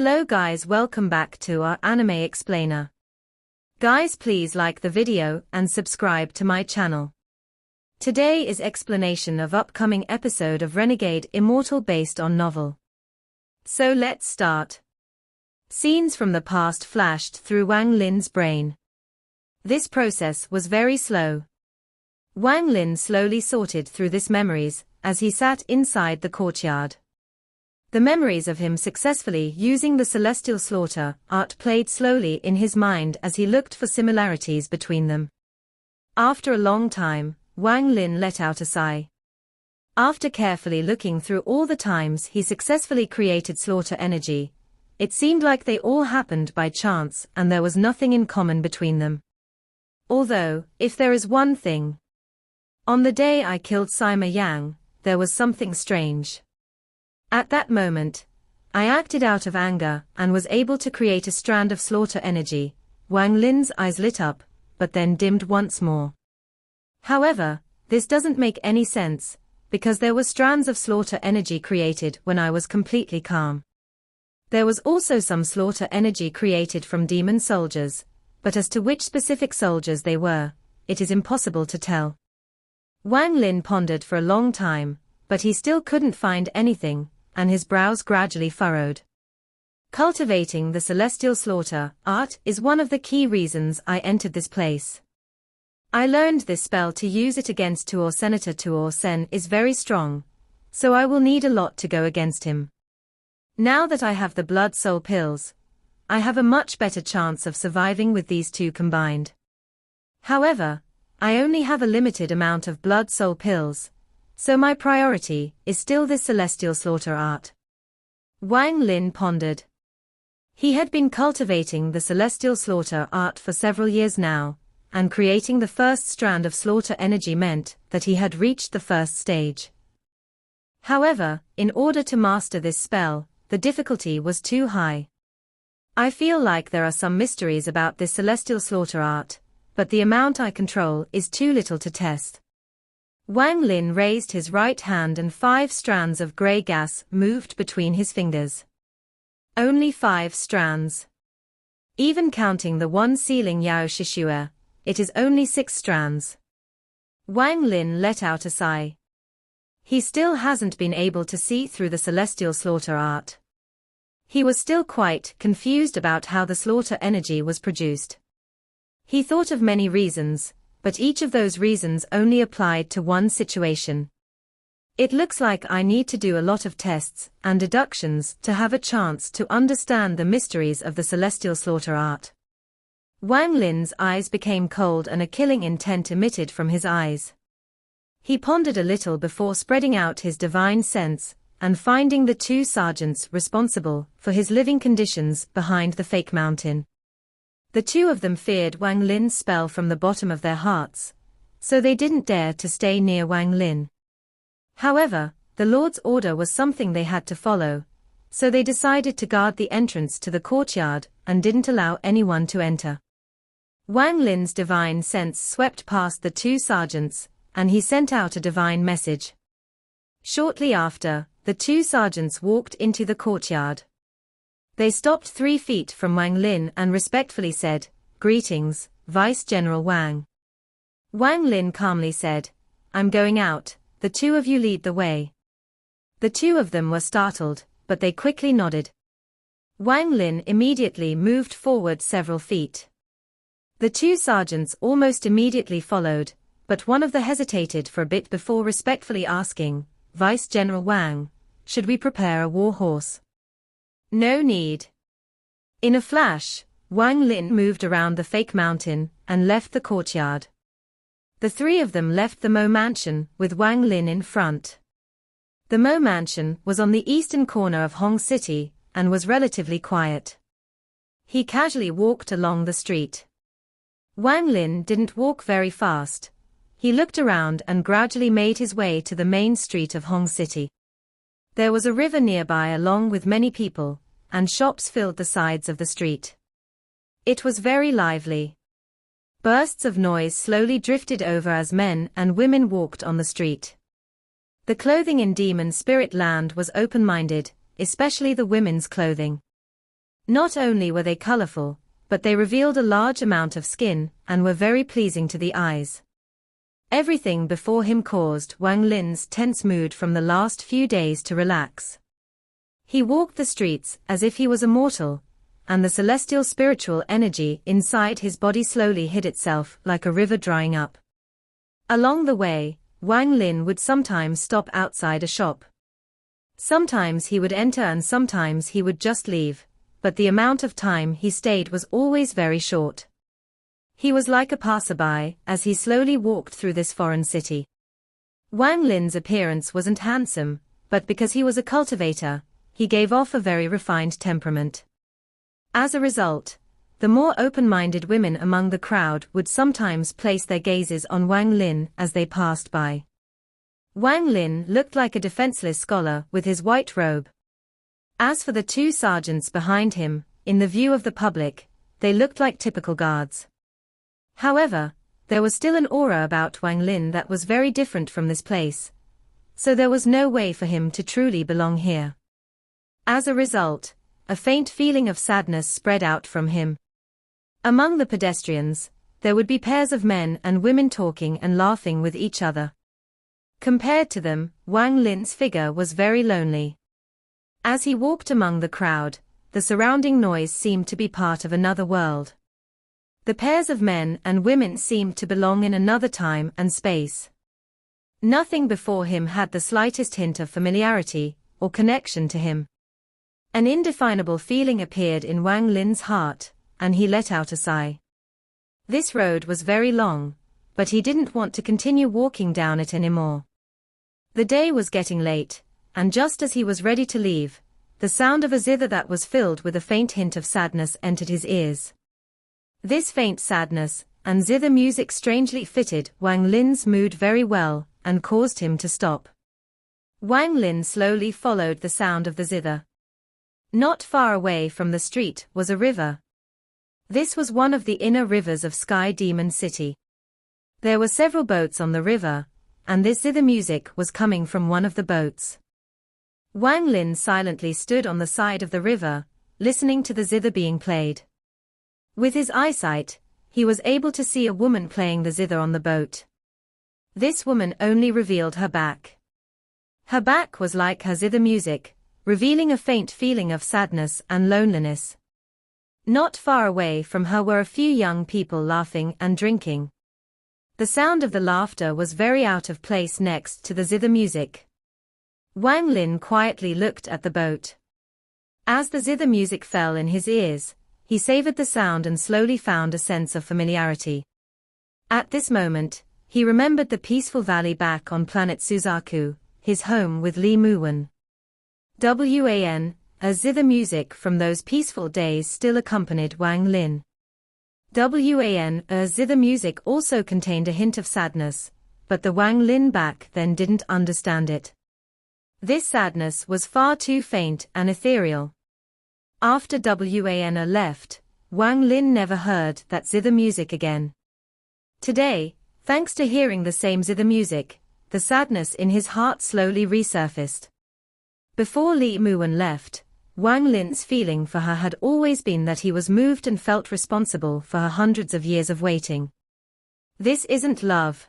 Hello guys, welcome back to our anime explainer. Guys, please like the video and subscribe to my channel. Today is explanation of upcoming episode of Renegade Immortal based on novel. So let's start. Scenes from the past flashed through Wang Lin's brain. This process was very slow. Wang Lin slowly sorted through these memories as he sat inside the courtyard. The memories of him successfully using the celestial slaughter art played slowly in his mind as he looked for similarities between them. After a long time, Wang Lin let out a sigh. After carefully looking through all the times he successfully created slaughter energy, it seemed like they all happened by chance and there was nothing in common between them. Although, if there is one thing. On the day I killed Sima Yang, there was something strange. At that moment, I acted out of anger and was able to create a strand of slaughter energy. Wang Lin's eyes lit up, but then dimmed once more. However, this doesn't make any sense, because there were strands of slaughter energy created when I was completely calm. There was also some slaughter energy created from demon soldiers, but as to which specific soldiers they were, it is impossible to tell. Wang Lin pondered for a long time, but he still couldn't find anything, and his brows gradually furrowed. Cultivating the celestial slaughter art is one of the key reasons I entered this place. I learned this spell to use it against Tuor Senator Tuor Sen is very strong, so I will need a lot to go against him. Now that I have the blood soul pills, I have a much better chance of surviving with these two combined. However, I only have a limited amount of blood soul pills, so my priority is still this celestial slaughter art. Wang Lin pondered. He had been cultivating the celestial slaughter art for several years now, and creating the first strand of slaughter energy meant that he had reached the first stage. However, in order to master this spell, the difficulty was too high. I feel like there are some mysteries about this celestial slaughter art, but the amount I control is too little to test. Wang Lin raised his right hand and 5 strands of grey gas moved between his fingers. Only 5 strands. Even counting the one sealing Yao Shishua, it is only 6 strands. Wang Lin let out a sigh. He still hasn't been able to see through the celestial slaughter art. He was still quite confused about how the slaughter energy was produced. He thought of many reasons, but each of those reasons only applied to one situation. It looks like I need to do a lot of tests and deductions to have a chance to understand the mysteries of the celestial slaughter art. Wang Lin's eyes became cold and a killing intent emitted from his eyes. He pondered a little before spreading out his divine sense and finding the 2 sergeants responsible for his living conditions behind the fake mountain. The 2 of them feared Wang Lin's spell from the bottom of their hearts, so they didn't dare to stay near Wang Lin. However, the Lord's order was something they had to follow, so they decided to guard the entrance to the courtyard and didn't allow anyone to enter. Wang Lin's divine sense swept past the 2 sergeants, and he sent out a divine message. Shortly after, the 2 sergeants walked into the courtyard. They stopped 3 feet from Wang Lin and respectfully said, "Greetings, Vice General Wang." Wang Lin calmly said, "I'm going out, the 2 of you lead the way." The 2 of them were startled, but they quickly nodded. Wang Lin immediately moved forward several feet. The 2 sergeants almost immediately followed, but one of them hesitated for a bit before respectfully asking, "Vice General Wang, should we prepare a war horse?" "No need." In a flash, Wang Lin moved around the fake mountain and left the courtyard. The 3 of them left the Mo Mansion with Wang Lin in front. The Mo Mansion was on the eastern corner of Hong City and was relatively quiet. He casually walked along the street. Wang Lin didn't walk very fast. He looked around and gradually made his way to the main street of Hong City. There was a river nearby along with many people, and shops filled the sides of the street. It was very lively. Bursts of noise slowly drifted over as men and women walked on the street. The clothing in Demon Spirit Land was open-minded, especially the women's clothing. Not only were they colorful, but they revealed a large amount of skin and were very pleasing to the eyes. Everything before him caused Wang Lin's tense mood from the last few days to relax. He walked the streets as if he was immortal, and the celestial spiritual energy inside his body slowly hid itself like a river drying up. Along the way, Wang Lin would sometimes stop outside a shop. Sometimes he would enter and sometimes he would just leave, but the amount of time he stayed was always very short. He was like a passerby as he slowly walked through this foreign city. Wang Lin's appearance wasn't handsome, but because he was a cultivator, he gave off a very refined temperament. As a result, the more open-minded women among the crowd would sometimes place their gazes on Wang Lin as they passed by. Wang Lin looked like a defenseless scholar with his white robe. As for the two sergeants behind him, in the view of the public, they looked like typical guards. However, there was still an aura about Wang Lin that was very different from this place, so there was no way for him to truly belong here. As a result, a faint feeling of sadness spread out from him. Among the pedestrians, there would be pairs of men and women talking and laughing with each other. Compared to them, Wang Lin's figure was very lonely. As he walked among the crowd, the surrounding noise seemed to be part of another world. The pairs of men and women seemed to belong in another time and space. Nothing before him had the slightest hint of familiarity or connection to him. An indefinable feeling appeared in Wang Lin's heart, and he let out a sigh. This road was very long, but he didn't want to continue walking down it anymore. The day was getting late, and just as he was ready to leave, the sound of a zither that was filled with a faint hint of sadness entered his ears. This faint sadness and zither music strangely fitted Wang Lin's mood very well and caused him to stop. Wang Lin slowly followed the sound of the zither. Not far away from the street was a river. This was one of the inner rivers of Sky Demon City. There were several boats on the river, and this zither music was coming from one of the boats. Wang Lin silently stood on the side of the river, listening to the zither being played. With his eyesight, he was able to see a woman playing the zither on the boat. This woman only revealed her back. Her back was like her zither music, revealing a faint feeling of sadness and loneliness. Not far away from her were a few young people laughing and drinking. The sound of the laughter was very out of place next to the zither music. Wang Lin quietly looked at the boat. As the zither music fell in his ears, he savored the sound and slowly found a sense of familiarity. At this moment, he remembered the peaceful valley back on planet Suzaku, his home with Li Muwen. A zither music from those peaceful days still accompanied Wang Lin. A zither music also contained a hint of sadness, but the Wang Lin back then didn't understand it. This sadness was far too faint and ethereal. After Wana left, Wang Lin never heard that zither music again. Today, thanks to hearing the same zither music, the sadness in his heart slowly resurfaced. Before Li Muwen left, Wang Lin's feeling for her had always been that he was moved and felt responsible for her hundreds of years of waiting. This isn't love.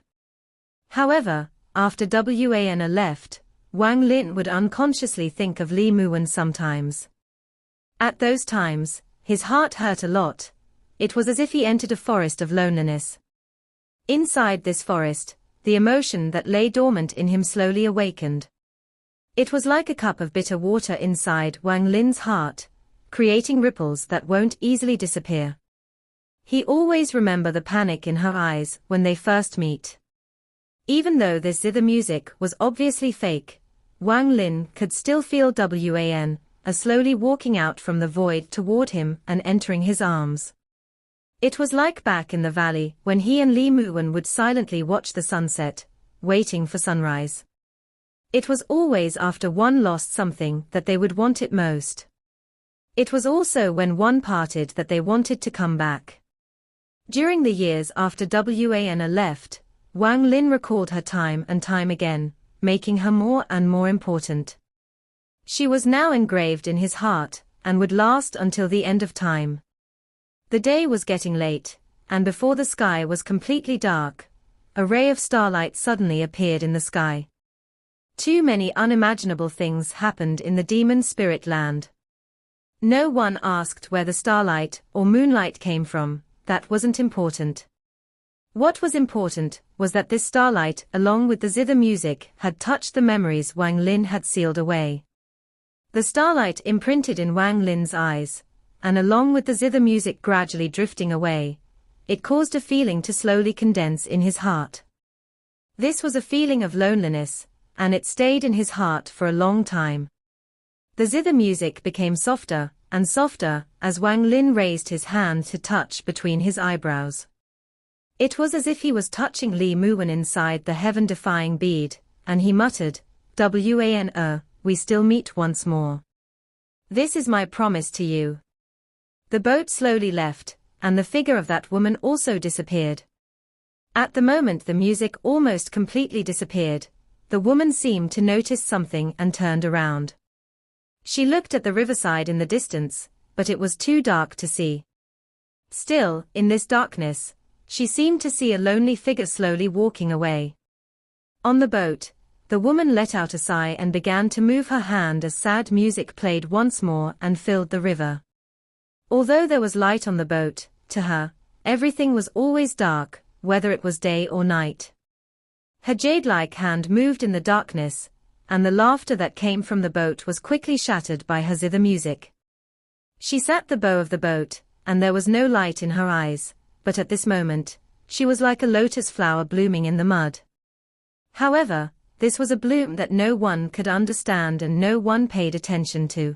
However, after Wana left, Wang Lin would unconsciously think of Li Muwen sometimes. At those times, his heart hurt a lot. It was as if he entered a forest of loneliness. Inside this forest, the emotion that lay dormant in him slowly awakened. It was like a cup of bitter water inside Wang Lin's heart, creating ripples that won't easily disappear. He always remembered the panic in her eyes when they first meet. Even though this zither music was obviously fake, Wang Lin could still feel Wana slowly walking out from the void toward him and entering his arms. It was like back in the valley when he and Li Muwen would silently watch the sunset, waiting for sunrise. It was always after one lost something that they would want it most. It was also when one parted that they wanted to come back. During the years after Wana left, Wang Lin recalled her time and time again, making her more and more important. She was now engraved in his heart, and would last until the end of time. The day was getting late, and before the sky was completely dark, a ray of starlight suddenly appeared in the sky. Too many unimaginable things happened in the demon spirit land. No one asked where the starlight or moonlight came from, that wasn't important. What was important was that this starlight, along with the zither music, had touched the memories Wang Lin had sealed away. The starlight imprinted in Wang Lin's eyes, and along with the zither music gradually drifting away, it caused a feeling to slowly condense in his heart. This was a feeling of loneliness, and it stayed in his heart for a long time. The zither music became softer and softer as Wang Lin raised his hand to touch between his eyebrows. It was as if he was touching Li Muwen inside the heaven-defying bead, and he muttered, "Wan, we still meet once more. This is my promise to you." The boat slowly left, and the figure of that woman also disappeared. At the moment the music almost completely disappeared, the woman seemed to notice something and turned around. She looked at the riverside in the distance, but it was too dark to see. Still, in this darkness, she seemed to see a lonely figure slowly walking away. On the boat, the woman let out a sigh and began to move her hand as sad music played once more and filled the river. Although there was light on the boat, to her, everything was always dark, whether it was day or night. Her jade-like hand moved in the darkness, and the laughter that came from the boat was quickly shattered by her zither music. She sat the bow of the boat, and there was no light in her eyes, but at this moment, she was like a lotus flower blooming in the mud. However, this was a bloom that no one could understand and no one paid attention to.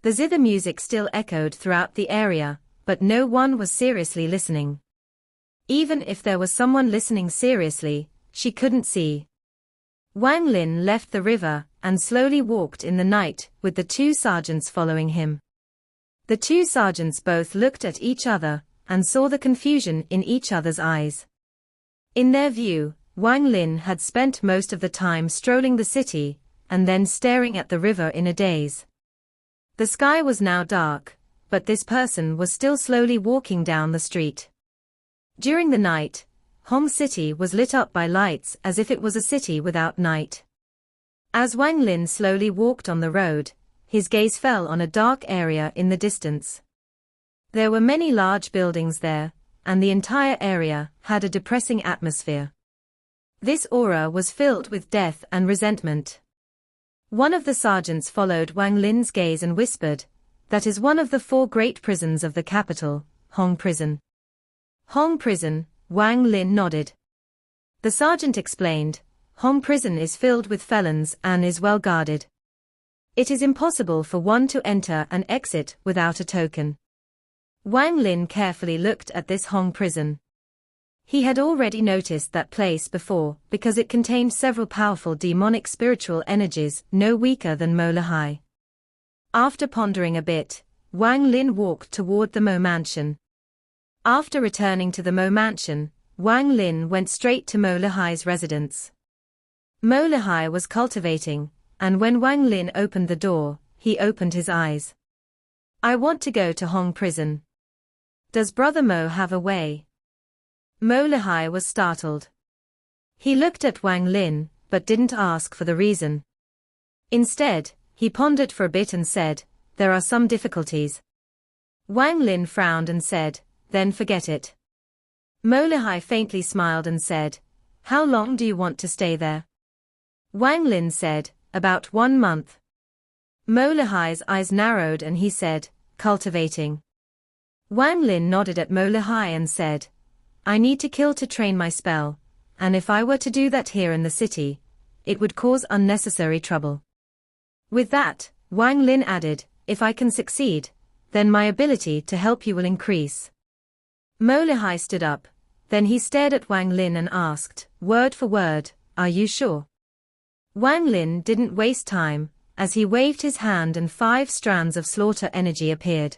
The zither music still echoed throughout the area, but no one was seriously listening. Even if there was someone listening seriously, she couldn't see. Wang Lin left the river and slowly walked in the night with the two sergeants following him. The two sergeants both looked at each other and saw the confusion in each other's eyes. In their view, Wang Lin had spent most of the time strolling the city and then staring at the river in a daze. The sky was now dark, but this person was still slowly walking down the street. During the night, Hong City was lit up by lights as if it was a city without night. As Wang Lin slowly walked on the road, his gaze fell on a dark area in the distance. There were many large buildings there, and the entire area had a depressing atmosphere. This aura was filled with death and resentment. One of the sergeants followed Wang Lin's gaze and whispered, "That is one of the 4 great prisons of the capital, Hong Prison." "Hong Prison," Wang Lin nodded. The sergeant explained, "Hong Prison is filled with felons and is well guarded. It is impossible for one to enter and exit without a token." Wang Lin carefully looked at this Hong Prison. He had already noticed that place before because it contained several powerful demonic spiritual energies no weaker than Mo Lahai. After pondering a bit, Wang Lin walked toward the Mo Mansion. After returning to the Mo Mansion, Wang Lin went straight to Mo Lahai's residence. Mo Lahai was cultivating, and when Wang Lin opened the door, he opened his eyes. "I want to go to Hong Prison. Does Brother Mo have a way?" Mo Lahai was startled. He looked at Wang Lin, but didn't ask for the reason. Instead, he pondered for a bit and said, "There are some difficulties." Wang Lin frowned and said, "Then forget it." Mo Lahai faintly smiled and said, "How long do you want to stay there?" Wang Lin said, "About 1 month." Mo Lahai's eyes narrowed and he said, "Cultivating." Wang Lin nodded at Mo Lahai and said, "I need to kill to train my spell, and if I were to do that here in the city, it would cause unnecessary trouble." With that, Wang Lin added, "If I can succeed, then my ability to help you will increase." Mo Lahai stood up, then he stared at Wang Lin and asked, word for word, "Are you sure?" Wang Lin didn't waste time, as he waved his hand and 5 strands of slaughter energy appeared.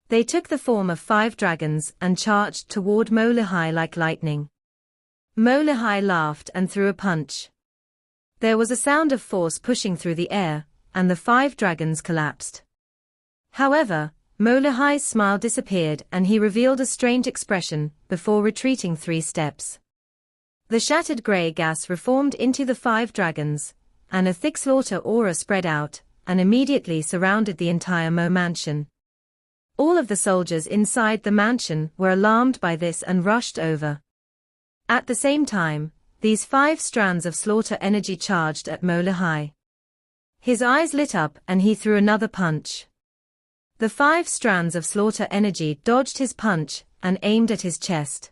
They took the form of 5 dragons and charged toward Mo Lahai like lightning. Mo Lahai laughed and threw a punch. There was a sound of force pushing through the air, and the 5 dragons collapsed. However, Molehai's smile disappeared and he revealed a strange expression before retreating 3 steps. The shattered grey gas reformed into the 5 dragons, and a thick slaughter aura spread out and immediately surrounded the entire Mo mansion. All of the soldiers inside the mansion were alarmed by this and rushed over. At the same time, these 5 strands of slaughter energy charged at Molehai. His eyes lit up and he threw another punch. The 5 strands of slaughter energy dodged his punch and aimed at his chest.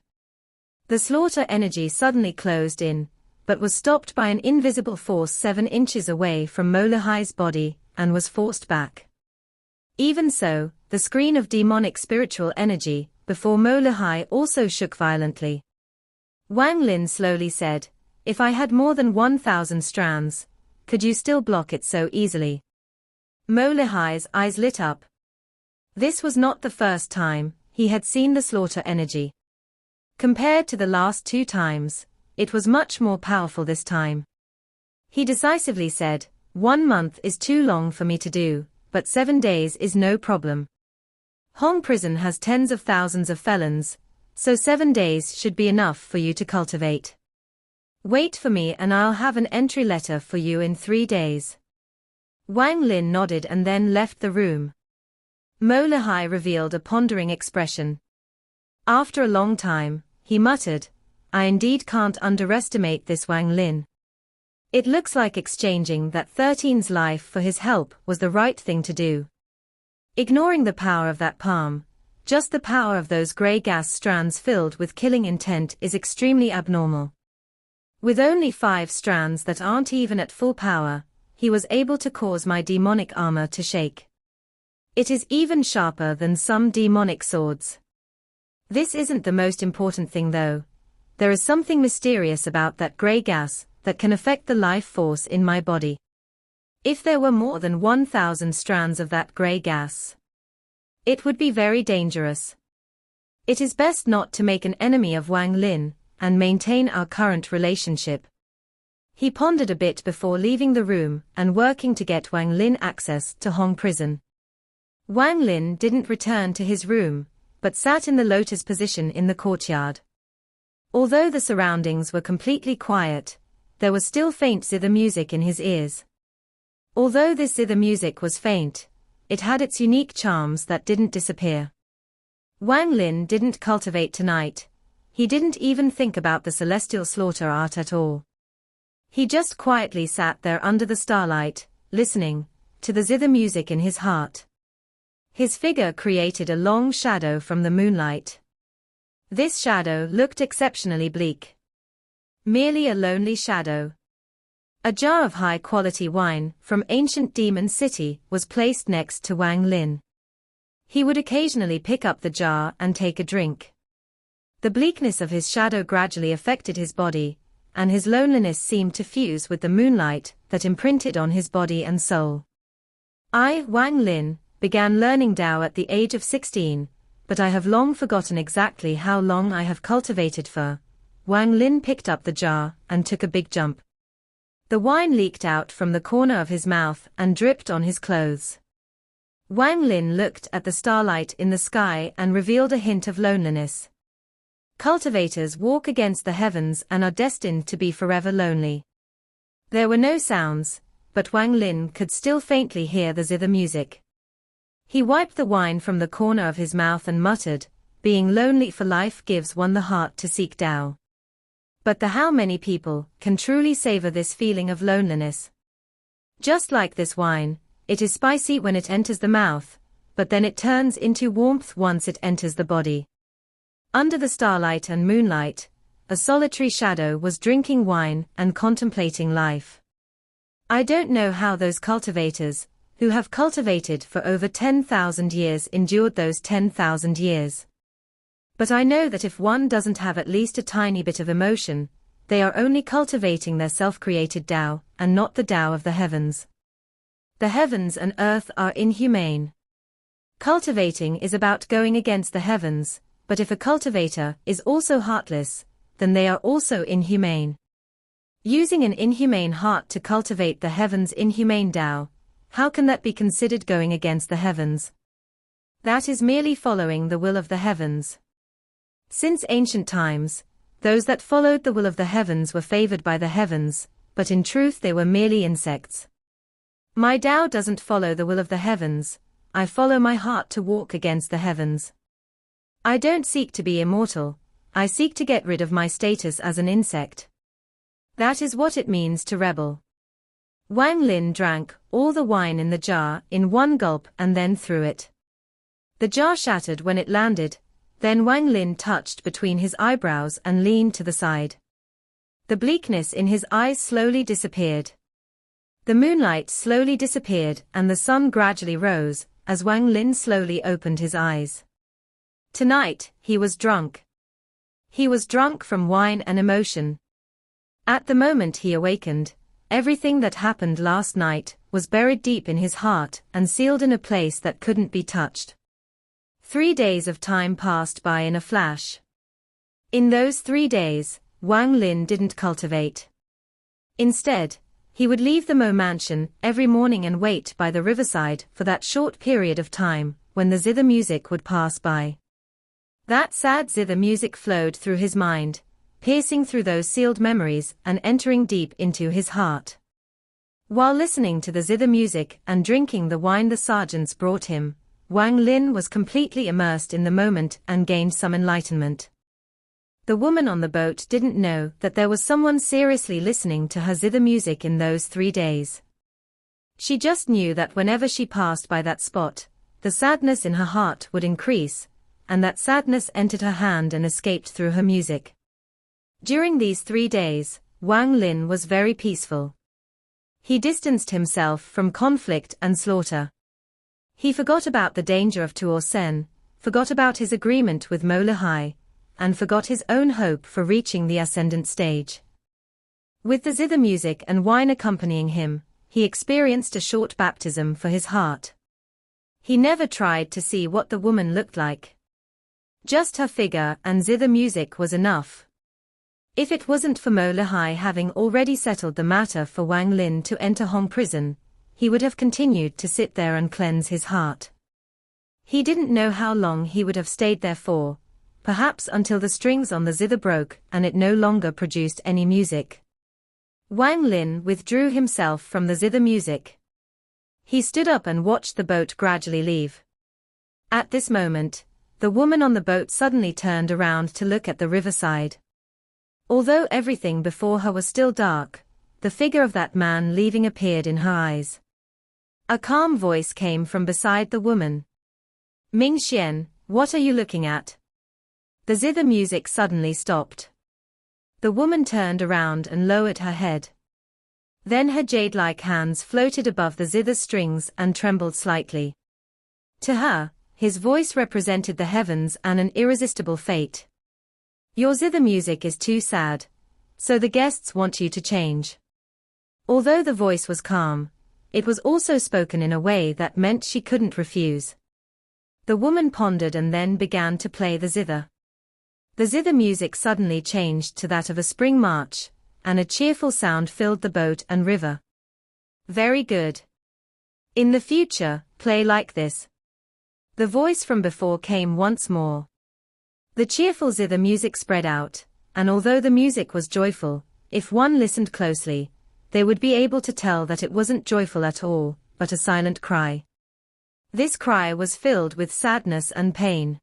The slaughter energy suddenly closed in, but was stopped by an invisible force 7 inches away from Molehai's body and was forced back. Even so, the screen of demonic spiritual energy before Molehai also shook violently. Wang Lin slowly said, "If I had more than 1,000 strands, could you still block it so easily?" Molehai's eyes lit up. This was not the first time he had seen the slaughter energy. Compared to the last 2 times, it was much more powerful this time. He decisively said, "1 month is too long for me to do, but 7 days is no problem. Hong Prison has tens of thousands of felons, so 7 days should be enough for you to cultivate. Wait for me and I'll have an entry letter for you in 3 days." Wang Lin nodded and then left the room. Molehai revealed a pondering expression. After a long time, he muttered, "I indeed can't underestimate this Wang Lin. It looks like exchanging that 13's life for his help was the right thing to do. Ignoring the power of that palm, just the power of those grey gas strands filled with killing intent is extremely abnormal. With only 5 strands that aren't even at full power, he was able to cause my demonic armor to shake. It is even sharper than some demonic swords. This isn't the most important thing though. There is something mysterious about that grey gas that can affect the life force in my body. If there were more than 1,000 strands of that grey gas, it would be very dangerous. It is best not to make an enemy of Wang Lin and maintain our current relationship." He pondered a bit before leaving the room and working to get Wang Lin access to Hong Prison. Wang Lin didn't return to his room, but sat in the lotus position in the courtyard. Although the surroundings were completely quiet, there was still faint zither music in his ears. Although this zither music was faint, it had its unique charms that didn't disappear. Wang Lin didn't cultivate tonight. He didn't even think about the celestial slaughter art at all. He just quietly sat there under the starlight, listening to the zither music in his heart. His figure created a long shadow from the moonlight. This shadow looked exceptionally bleak. Merely a lonely shadow. A jar of high-quality wine from ancient Demon City was placed next to Wang Lin. He would occasionally pick up the jar and take a drink. The bleakness of his shadow gradually affected his body, and his loneliness seemed to fuse with the moonlight that imprinted on his body and soul. I, Wang Lin, began learning Tao at the age of 16, but I have long forgotten exactly how long I have cultivated for. Wang Lin picked up the jar and took a big jump. The wine leaked out from the corner of his mouth and dripped on his clothes. Wang Lin looked at the starlight in the sky and revealed a hint of loneliness. Cultivators walk against the heavens and are destined to be forever lonely. There were no sounds, but Wang Lin could still faintly hear the zither music. He wiped the wine from the corner of his mouth and muttered, "Being lonely for life gives one the heart to seek Tao. But how many people can truly savor this feeling of loneliness? Just like this wine, it is spicy when it enters the mouth, but then it turns into warmth once it enters the body." Under the starlight and moonlight, a solitary shadow was drinking wine and contemplating life. I don't know how those cultivators, who have cultivated for over 10,000 years, endured those 10,000 years. But I know that if one doesn't have at least a tiny bit of emotion, they are only cultivating their self-created Tao, and not the Tao of the heavens. The heavens and earth are inhumane. Cultivating is about going against the heavens, but if a cultivator is also heartless, then they are also inhumane. Using an inhumane heart to cultivate the heavens' inhumane Tao, how can that be considered going against the heavens? That is merely following the will of the heavens. Since ancient times, those that followed the will of the heavens were favored by the heavens, but in truth they were merely insects. My Tao doesn't follow the will of the heavens, I follow my heart to walk against the heavens. I don't seek to be immortal, I seek to get rid of my status as an insect. That is what it means to rebel. Wang Lin drank all the wine in the jar in one gulp and then threw it. The jar shattered when it landed, then Wang Lin touched between his eyebrows and leaned to the side. The bleakness in his eyes slowly disappeared. The moonlight slowly disappeared and the sun gradually rose, as Wang Lin slowly opened his eyes. Tonight, he was drunk. He was drunk from wine and emotion. At the moment he awakened, everything that happened last night was buried deep in his heart and sealed in a place that couldn't be touched. 3 days of time passed by in a flash. In those 3 days, Wang Lin didn't cultivate. Instead, he would leave the Mo mansion every morning and wait by the riverside for that short period of time when the zither music would pass by. That sad zither music flowed through his mind, piercing through those sealed memories and entering deep into his heart. While listening to the zither music and drinking the wine the sergeants brought him, Wang Lin was completely immersed in the moment and gained some enlightenment. The woman on the boat didn't know that there was someone seriously listening to her zither music in those 3 days. She just knew that whenever she passed by that spot, the sadness in her heart would increase, and that sadness entered her hand and escaped through her music. During these 3 days, Wang Lin was very peaceful. He distanced himself from conflict and slaughter. He forgot about the danger of Tuo Sen, forgot about his agreement with Mo Lihai, and forgot his own hope for reaching the ascendant stage. With the zither music and wine accompanying him, he experienced a short baptism for his heart. He never tried to see what the woman looked like. Just her figure and zither music was enough. If it wasn't for Mo Lihai having already settled the matter for Wang Lin to enter Hong prison, he would have continued to sit there and cleanse his heart. He didn't know how long he would have stayed there for, perhaps until the strings on the zither broke and it no longer produced any music. Wang Lin withdrew himself from the zither music. He stood up and watched the boat gradually leave. At this moment, the woman on the boat suddenly turned around to look at the riverside. Although everything before her was still dark, the figure of that man leaving appeared in her eyes. A calm voice came from beside the woman. Ming Xian, what are you looking at? The zither music suddenly stopped. The woman turned around and lowered her head. Then her jade-like hands floated above the zither strings and trembled slightly. To her, his voice represented the heavens and an irresistible fate. Your zither music is too sad, so the guests want you to change. Although the voice was calm, it was also spoken in a way that meant she couldn't refuse. The woman pondered and then began to play the zither. The zither music suddenly changed to that of a spring march, and a cheerful sound filled the boat and river. Very good. In the future, play like this. The voice from before came once more. The cheerful zither music spread out, and although the music was joyful, if one listened closely, they would be able to tell that it wasn't joyful at all, but a silent cry. This cry was filled with sadness and pain.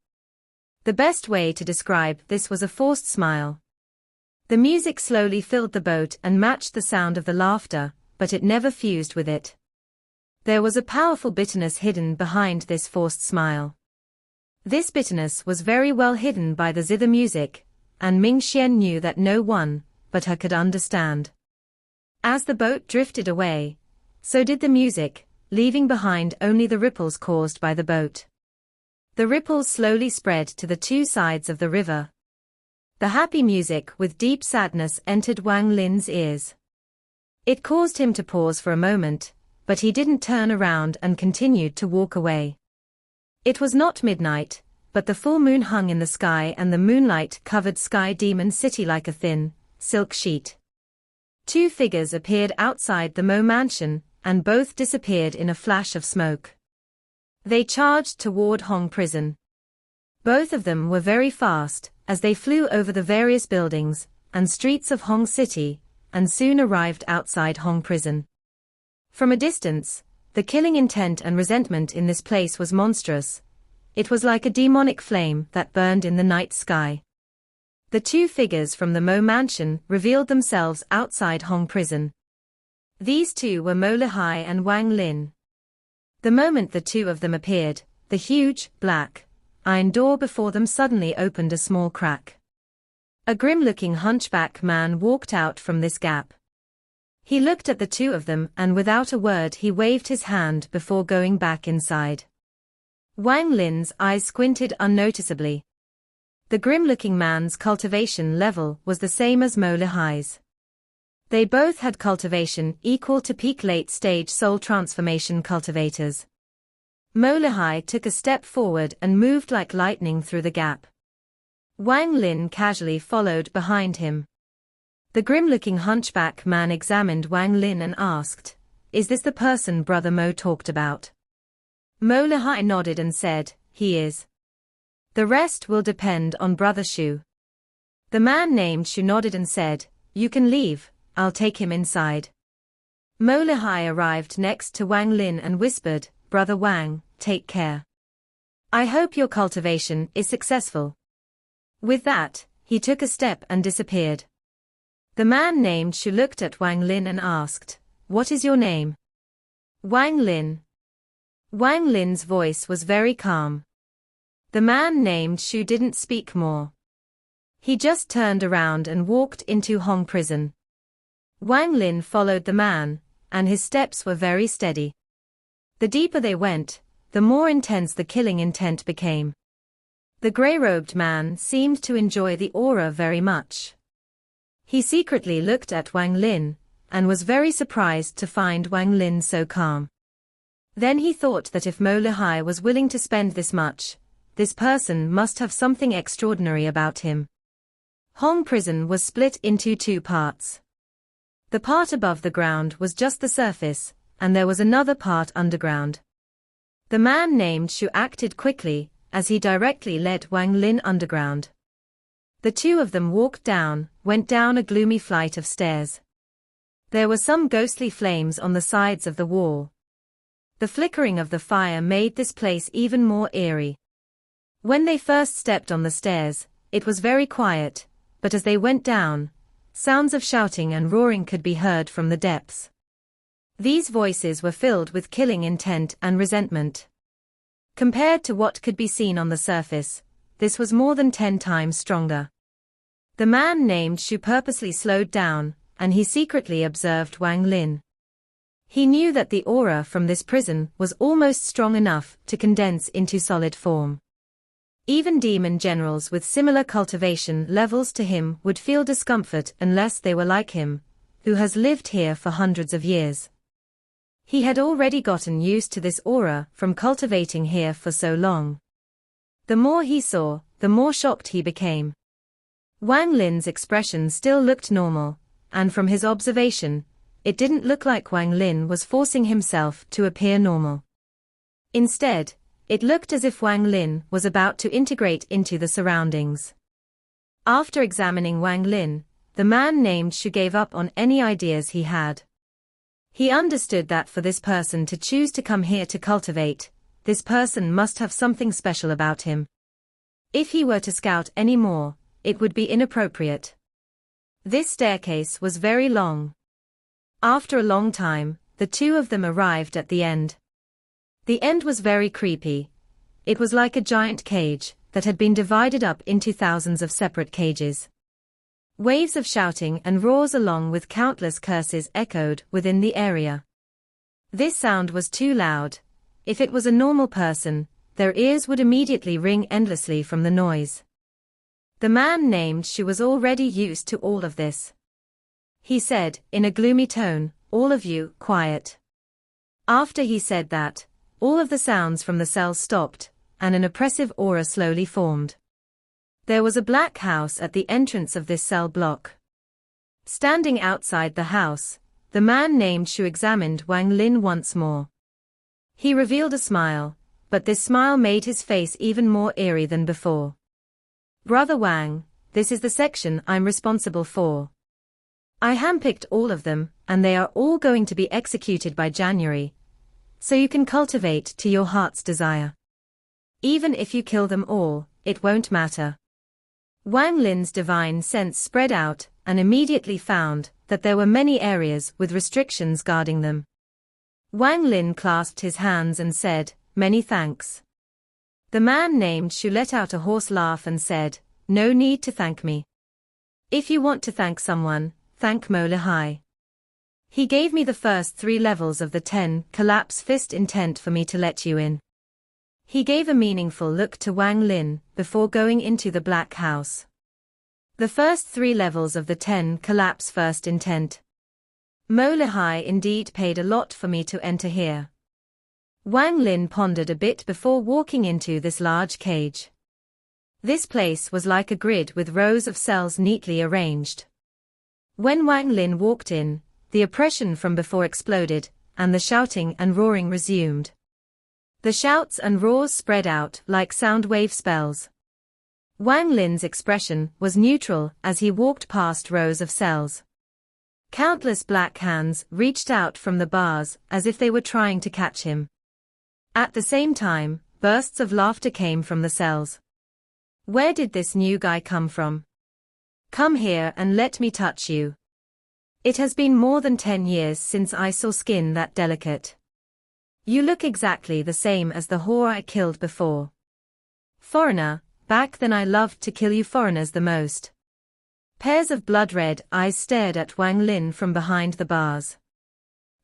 The best way to describe this was a forced smile. The music slowly filled the boat and matched the sound of the laughter, but it never fused with it. There was a powerful bitterness hidden behind this forced smile. This bitterness was very well hidden by the zither music, and Ming Xian knew that no one but her could understand. As the boat drifted away, so did the music, leaving behind only the ripples caused by the boat. The ripples slowly spread to the 2 sides of the river. The happy music with deep sadness entered Wang Lin's ears. It caused him to pause for a moment, but he didn't turn around and continued to walk away. It was not midnight, but the full moon hung in the sky and the moonlight covered Sky Demon City like a thin, silk sheet. 2 figures appeared outside the Mo mansion, and both disappeared in a flash of smoke. They charged toward Hong Prison. Both of them were very fast, as they flew over the various buildings and streets of Hong City, and soon arrived outside Hong Prison. From a distance, the killing intent and resentment in this place was monstrous. It was like a demonic flame that burned in the night sky. The two figures from the Mo mansion revealed themselves outside Hong Prison. These two were Mo Lihai and Wang Lin. The moment the two of them appeared, the huge, black, iron door before them suddenly opened a small crack. A grim-looking hunchback man walked out from this gap. He looked at the two of them and without a word he waved his hand before going back inside. Wang Lin's eyes squinted unnoticeably. The grim-looking man's cultivation level was the same as Mo Lihai's. They both had cultivation equal to peak late-stage soul transformation cultivators. Mo Lihai took a step forward and moved like lightning through the gap. Wang Lin casually followed behind him. The grim-looking hunchback man examined Wang Lin and asked, "Is this the person Brother Mo talked about?" Mo Lihai nodded and said, "He is. The rest will depend on Brother Shu." The man named Shu nodded and said, "You can leave, I'll take him inside." Mo Lihai arrived next to Wang Lin and whispered, "Brother Wang, take care. I hope your cultivation is successful." With that, he took a step and disappeared. The man named Shu looked at Wang Lin and asked, "What is your name?" "Wang Lin." Wang Lin's voice was very calm. The man named Shu didn't speak more. He just turned around and walked into Hong Prison. Wang Lin followed the man, and his steps were very steady. The deeper they went, the more intense the killing intent became. The grey-robed man seemed to enjoy the aura very much. He secretly looked at Wang Lin, and was very surprised to find Wang Lin so calm. Then he thought that if Mo Lihai was willing to spend this much, this person must have something extraordinary about him. Hong Prison was split into two parts. The part above the ground was just the surface, and there was another part underground. The man named Shu acted quickly, as he directly led Wang Lin underground. The two of them went down a gloomy flight of stairs. There were some ghostly flames on the sides of the wall. The flickering of the fire made this place even more eerie. When they first stepped on the stairs, it was very quiet, but as they went down, sounds of shouting and roaring could be heard from the depths. These voices were filled with killing intent and resentment. Compared to what could be seen on the surface, this was more than 10 times stronger. The man named Shu purposely slowed down, and he secretly observed Wang Lin. He knew that the aura from this prison was almost strong enough to condense into solid form. Even demon generals with similar cultivation levels to him would feel discomfort unless they were like him, who has lived here for hundreds of years. He had already gotten used to this aura from cultivating here for so long. The more he saw, the more shocked he became. Wang Lin's expression still looked normal, and from his observation, it didn't look like Wang Lin was forcing himself to appear normal. Instead, it looked as if Wang Lin was about to integrate into the surroundings. After examining Wang Lin, the man named Shu gave up on any ideas he had. He understood that for this person to choose to come here to cultivate, this person must have something special about him. If he were to scout any more, it would be inappropriate. This staircase was very long. After a long time, the two of them arrived at the end. The end was very creepy. It was like a giant cage that had been divided up into thousands of separate cages. Waves of shouting and roars along with countless curses echoed within the area. This sound was too loud. If it was a normal person, their ears would immediately ring endlessly from the noise. The man named Shu was already used to all of this. He said, in a gloomy tone, "All of you, quiet." After he said that, all of the sounds from the cells stopped, and an oppressive aura slowly formed. There was a black house at the entrance of this cell block. Standing outside the house, the man named Shu examined Wang Lin once more. He revealed a smile, but this smile made his face even more eerie than before. "Brother Wang, this is the section I'm responsible for. I handpicked all of them, and they are all going to be executed by January, so you can cultivate to your heart's desire. Even if you kill them all, it won't matter." Wang Lin's divine sense spread out and immediately found that there were many areas with restrictions guarding them. Wang Lin clasped his hands and said, "Many thanks." The man named Shu let out a hoarse laugh and said, "No need to thank me. If you want to thank someone, thank Mo Lihai. He gave me the first 3 levels of the 10 collapse fist intent for me to let you in." He gave a meaningful look to Wang Lin before going into the black house. "The first 3 levels of the 10 collapse first intent. Mo Lihai indeed paid a lot for me to enter here." Wang Lin pondered a bit before walking into this large cage. This place was like a grid with rows of cells neatly arranged. When Wang Lin walked in, the oppression from before exploded, and the shouting and roaring resumed. The shouts and roars spread out like sound wave spells. Wang Lin's expression was neutral as he walked past rows of cells. Countless black hands reached out from the bars as if they were trying to catch him. At the same time, bursts of laughter came from the cells. "Where did this new guy come from? Come here and let me touch you. It has been more than 10 years since I saw skin that delicate. You look exactly the same as the whore I killed before. Foreigner, back then I loved to kill you foreigners the most." Pairs of blood-red eyes stared at Wang Lin from behind the bars.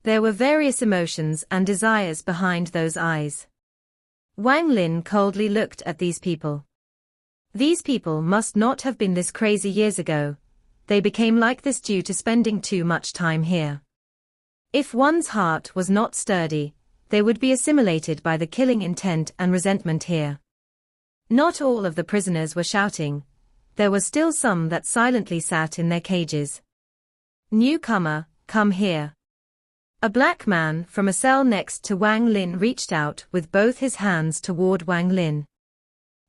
There were various emotions and desires behind those eyes. Wang Lin coldly looked at these people. These people must not have been this crazy years ago. They became like this due to spending too much time here. If one's heart was not sturdy, they would be assimilated by the killing intent and resentment here. Not all of the prisoners were shouting. There were still some that silently sat in their cages. "Newcomer, come here." A black man from a cell next to Wang Lin reached out with both his hands toward Wang Lin.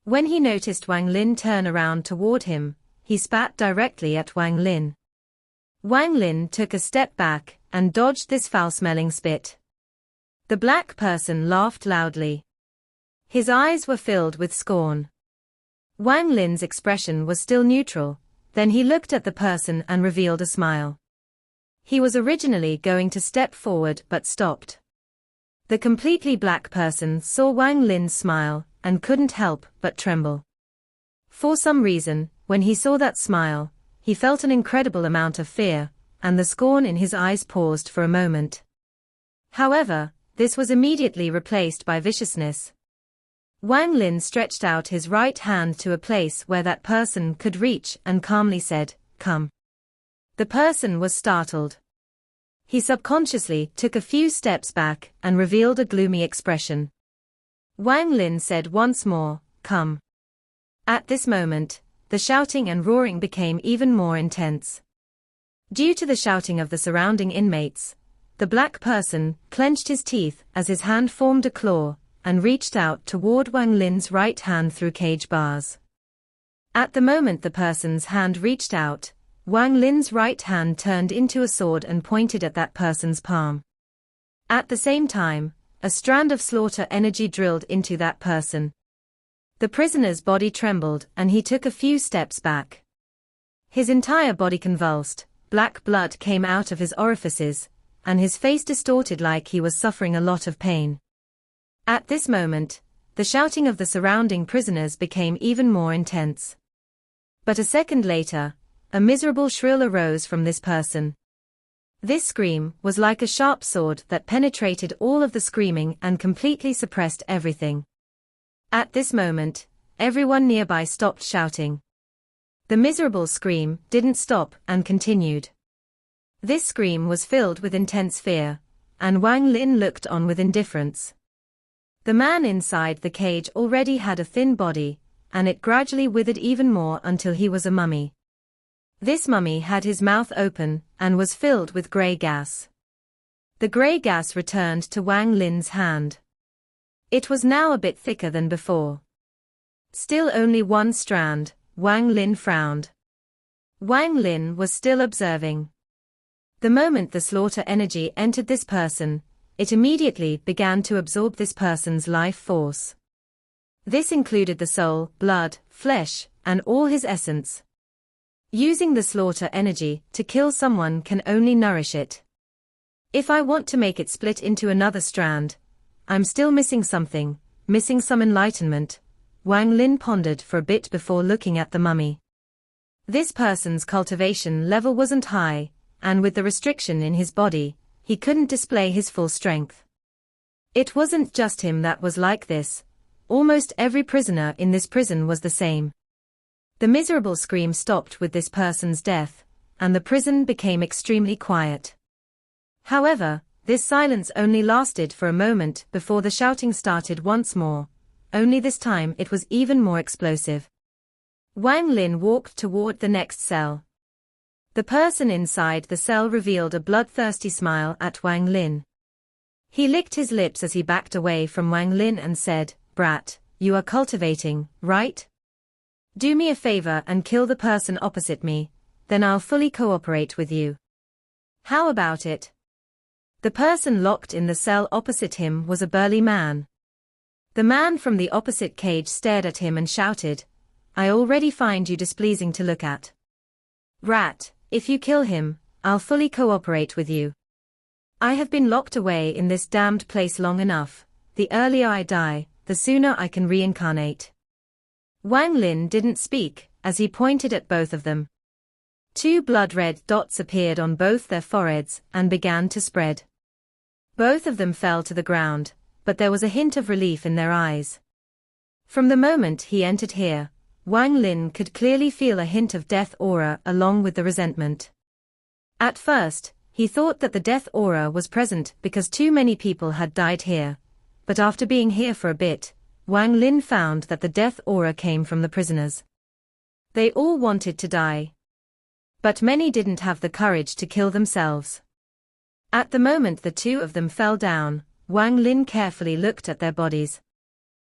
When he noticed Wang Lin turn around toward him, he spat directly at Wang Lin. Wang Lin took a step back and dodged this foul-smelling spit. The black person laughed loudly. His eyes were filled with scorn. Wang Lin's expression was still neutral, then he looked at the person and revealed a smile. He was originally going to step forward but stopped. The completely black person saw Wang Lin's smile and couldn't help but tremble. For some reason, when he saw that smile, he felt an incredible amount of fear, and the scorn in his eyes paused for a moment. However, this was immediately replaced by viciousness. Wang Lin stretched out his right hand to a place where that person could reach and calmly said, "Come." The person was startled. He subconsciously took a few steps back and revealed a gloomy expression. Wang Lin said once more, "Come." At this moment, the shouting and roaring became even more intense. Due to the shouting of the surrounding inmates, the black person clenched his teeth as his hand formed a claw and reached out toward Wang Lin's right hand through cage bars. At the moment the person's hand reached out, Wang Lin's right hand turned into a sword and pointed at that person's palm. At the same time, a strand of slaughter energy drilled into that person. The prisoner's body trembled and he took a few steps back. His entire body convulsed, black blood came out of his orifices, and his face distorted like he was suffering a lot of pain. At this moment, the shouting of the surrounding prisoners became even more intense. But a second later, a miserable shrill arose from this person. This scream was like a sharp sword that penetrated all of the screaming and completely suppressed everything. At this moment, everyone nearby stopped shouting. The miserable scream didn't stop and continued. This scream was filled with intense fear, and Wang Lin looked on with indifference. The man inside the cage already had a thin body, and it gradually withered even more until he was a mummy. This mummy had his mouth open and was filled with grey gas. The grey gas returned to Wang Lin's hand. It was now a bit thicker than before. Still only one strand. Wang Lin frowned. Wang Lin was still observing. The moment the slaughter energy entered this person, it immediately began to absorb this person's life force. This included the soul, blood, flesh, and all his essence. Using the slaughter energy to kill someone can only nourish it. If I want to make it split into another strand, I'm still missing something, missing some enlightenment. Wang Lin pondered for a bit before looking at the mummy. This person's cultivation level wasn't high, and with the restriction in his body, he couldn't display his full strength. It wasn't just him that was like this. Almost every prisoner in this prison was the same. The miserable scream stopped with this person's death, and the prison became extremely quiet. However, this silence only lasted for a moment before the shouting started once more, only this time it was even more explosive. Wang Lin walked toward the next cell. The person inside the cell revealed a bloodthirsty smile at Wang Lin. He licked his lips as he backed away from Wang Lin and said, "Brat, you are cultivating, right? Do me a favor and kill the person opposite me, then I'll fully cooperate with you. How about it?" The person locked in the cell opposite him was a burly man. The man from the opposite cage stared at him and shouted, "I already find you displeasing to look at. Rat, if you kill him, I'll fully cooperate with you. I have been locked away in this damned place long enough. The earlier I die, the sooner I can reincarnate." Wang Lin didn't speak, as he pointed at both of them. Two blood-red dots appeared on both their foreheads and began to spread. Both of them fell to the ground, but there was a hint of relief in their eyes. From the moment he entered here, Wang Lin could clearly feel a hint of death aura along with the resentment. At first, he thought that the death aura was present because too many people had died here, but after being here for a bit, Wang Lin found that the death aura came from the prisoners. They all wanted to die. But many didn't have the courage to kill themselves. At the moment the two of them fell down, Wang Lin carefully looked at their bodies.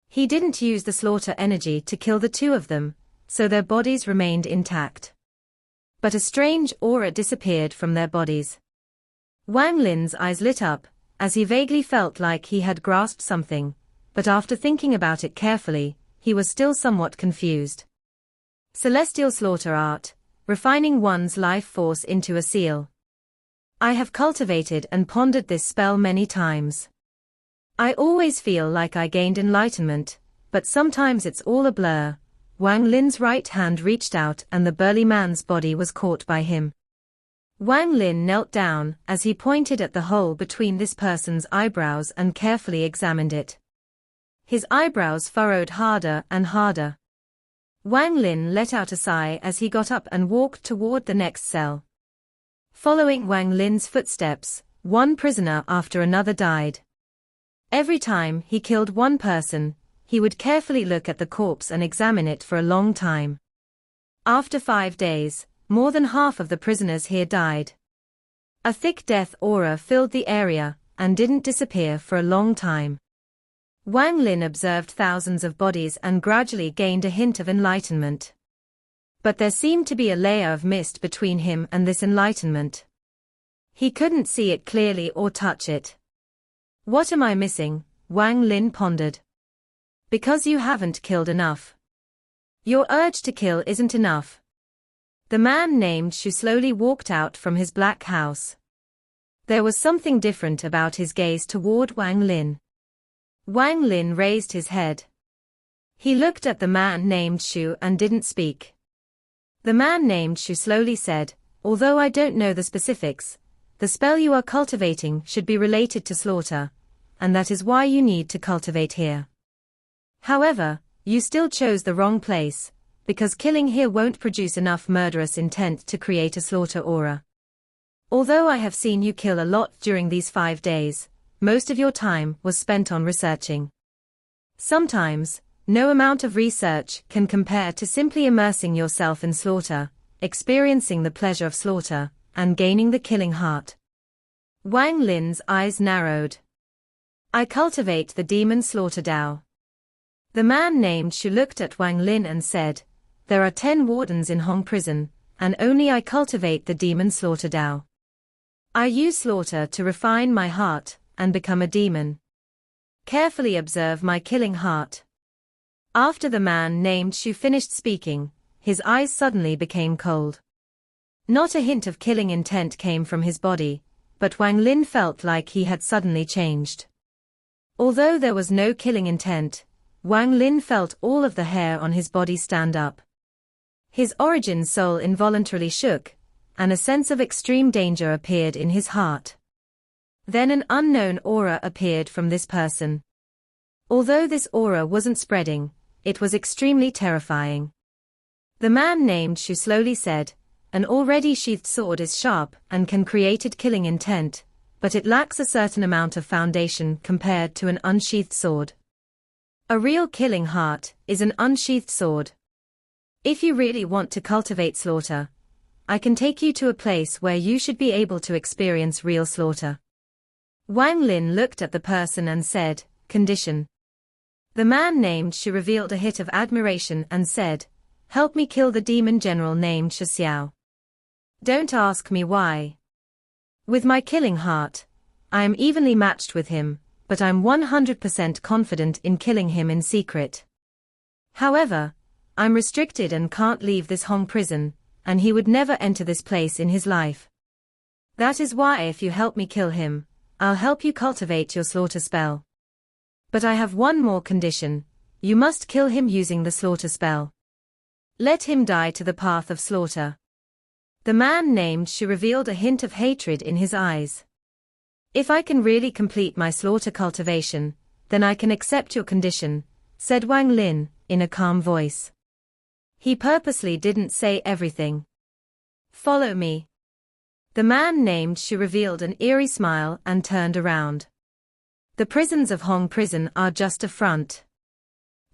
He didn't use the slaughter energy to kill the two of them, so their bodies remained intact. But a strange aura disappeared from their bodies. Wang Lin's eyes lit up, as he vaguely felt like he had grasped something, but after thinking about it carefully, he was still somewhat confused. Celestial slaughter art, refining one's life force into a seal. I have cultivated and pondered this spell many times. I always feel like I gained enlightenment, but sometimes it's all a blur. Wang Lin's right hand reached out and the burly man's body was caught by him. Wang Lin knelt down as he pointed at the hole between this person's eyebrows and carefully examined it. His eyebrows furrowed harder and harder. Wang Lin let out a sigh as he got up and walked toward the next cell. Following Wang Lin's footsteps, one prisoner after another died. Every time he killed one person, he would carefully look at the corpse and examine it for a long time. After 5 days, more than half of the prisoners here died. A thick death aura filled the area, and didn't disappear for a long time. Wang Lin observed thousands of bodies and gradually gained a hint of enlightenment. But there seemed to be a layer of mist between him and this enlightenment. He couldn't see it clearly or touch it. What am I missing? Wang Lin pondered. Because you haven't killed enough. Your urge to kill isn't enough. The man named Shu slowly walked out from his black house. There was something different about his gaze toward Wang Lin. Wang Lin raised his head. He looked at the man named Shu and didn't speak. The man named Shu slowly said, "Although I don't know the specifics, the spell you are cultivating should be related to slaughter, and that is why you need to cultivate here. However, you still chose the wrong place, because killing here won't produce enough murderous intent to create a slaughter aura. Although I have seen you kill a lot during these 5 days, most of your time was spent on researching. Sometimes, no amount of research can compare to simply immersing yourself in slaughter, experiencing the pleasure of slaughter, and gaining the killing heart." Wang Lin's eyes narrowed. I cultivate the demon slaughter Dao. The man named Shu looked at Wang Lin and said, there are 10 wardens in Hong prison, and only I cultivate the demon slaughter Dao. I use slaughter to refine my heart, and become a demon. Carefully observe my killing heart. After the man named Shu finished speaking, his eyes suddenly became cold. Not a hint of killing intent came from his body, but Wang Lin felt like he had suddenly changed. Although there was no killing intent, Wang Lin felt all of the hair on his body stand up. His origin soul involuntarily shook, and a sense of extreme danger appeared in his heart. Then an unknown aura appeared from this person. Although this aura wasn't spreading, it was extremely terrifying. The man named Shu slowly said, an already sheathed sword is sharp and can create killing intent, but it lacks a certain amount of foundation compared to an unsheathed sword. A real killing heart is an unsheathed sword. If you really want to cultivate slaughter, I can take you to a place where you should be able to experience real slaughter. Wang Lin looked at the person and said, condition. The man named Shu revealed a hit of admiration and said, help me kill the demon general named Shi Xiao. Don't ask me why. With my killing heart, I am evenly matched with him, but I'm 100% confident in killing him in secret. However, I'm restricted and can't leave this Hong prison, and he would never enter this place in his life. That is why if you help me kill him, I'll help you cultivate your slaughter spell. But I have one more condition, you must kill him using the slaughter spell. Let him die to the path of slaughter. The man named Shu revealed a hint of hatred in his eyes. If I can really complete my slaughter cultivation, then I can accept your condition, said Wang Lin, in a calm voice. He purposely didn't say everything. Follow me. The man named Shu revealed an eerie smile and turned around. The prisons of Hong prison are just a front.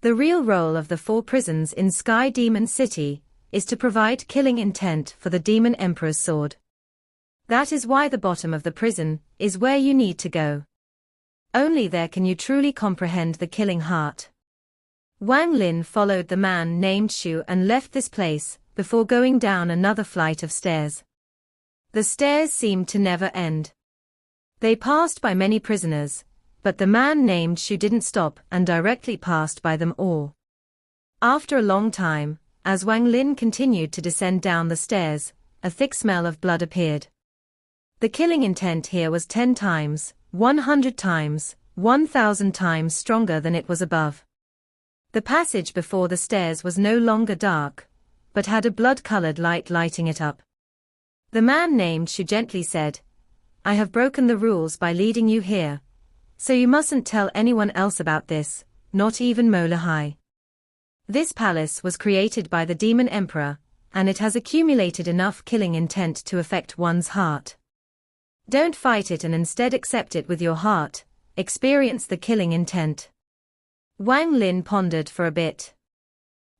The real role of the 4 prisons in Sky Demon City is to provide killing intent for the Demon Emperor's sword. That is why the bottom of the prison is where you need to go. Only there can you truly comprehend the killing heart. Wang Lin followed the man named Shu and left this place, before going down another flight of stairs. The stairs seemed to never end. They passed by many prisoners, but the man named Shu didn't stop and directly passed by them all. After a long time, as Wang Lin continued to descend down the stairs, a thick smell of blood appeared. The killing intent here was 10 times, 100 times, 1,000 times stronger than it was above. The passage before the stairs was no longer dark, but had a blood-colored light lighting it up. The man named Shu gently said, I have broken the rules by leading you here, so you mustn't tell anyone else about this, not even Mo Lahai. This palace was created by the Demon Emperor, and it has accumulated enough killing intent to affect one's heart. Don't fight it and instead accept it with your heart, experience the killing intent. Wang Lin pondered for a bit.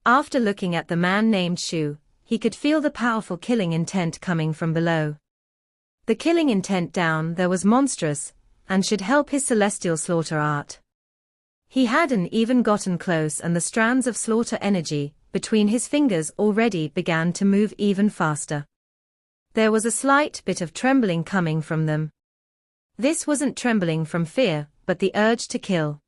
After looking at the man named Shu, he could feel the powerful killing intent coming from below. The killing intent down there was monstrous, and should help his celestial slaughter art. He hadn't even gotten close and the strands of slaughter energy between his fingers already began to move even faster. There was a slight bit of trembling coming from them. This wasn't trembling from fear, but the urge to kill.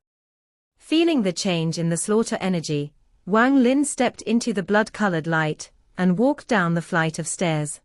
Feeling the change in the slaughter energy, Wang Lin stepped into the blood-colored light and walked down the flight of stairs.